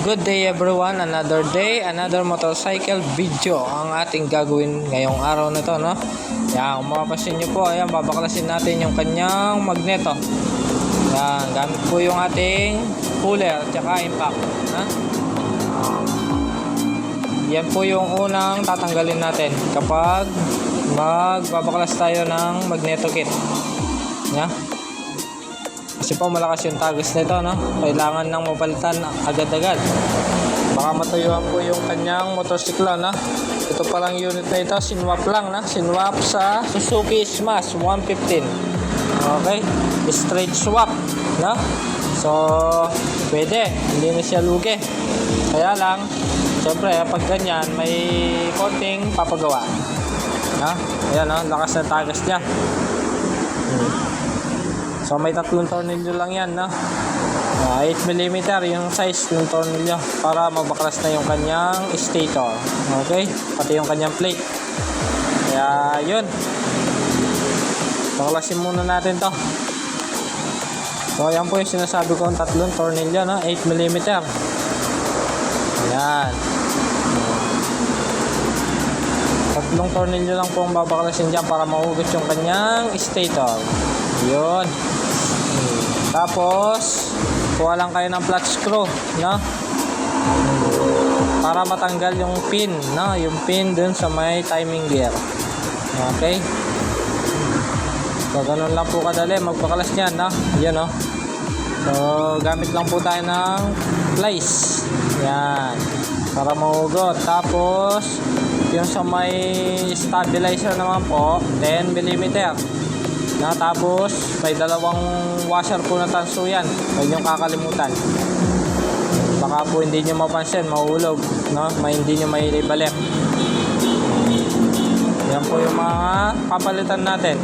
Good day everyone, another day, another motorcycle video ang ating gagawin ngayong araw na to, no? Yan, kung mapapansin nyo po, ayan, babaklasin natin yung kanyang magneto. Yan, gamit po yung ating cooler tsaka impact, ha? Yan po yung unang tatanggalin natin kapag magbabaklas tayo ng magneto kit. Yan. Kasi po malakas yung tagas nito, no? Kailangan nang mapalitan agad-agad. Baka matuyuan po yung kanyang motorsiklo, no? Ito palang unit na ito, sinwap lang, no? Sinwap sa Suzuki Smash 115. Okay? Straight swap, no? So, pwede. Hindi na siya lugi. Kaya lang, syempre, pag ganyan, may konting papagawa. No? Ayan, no? Lakas ng tagas niya. So may tatlong tornilyo lang yan, no? 8mm yung size ng tornilyo para mabaklas na yung kanyang stator. Okay? Pati yung kanyang plate. Kaya yun. Baklasin muna natin to. So yan po yung sinasabi ko, ang tatlong tornilyo, no? 8mm. Ayan. Tatlong tornilyo lang po ang babaklasin dyan para mahugot yung kanyang stator. Yun. Tapos kuha lang kayo ng flat screw, no? Para matanggal yung pin, no? Yung pin dun sa may timing gear. Okay? So ganun lang po kadali magbaklas niyan, no? Yan, no? So gamit lang po tayo ng plies. Yan. Para mahugot. Tapos yung sa may stabilizer naman po 10mm. Na, tapos may dalawang washer po na tanso yan. Huwag niyong kakalimutan. Baka po hindi nyo mapansin, mahulog, no? Hindi nyo may ibalik. Yan po yung mga papalitan natin.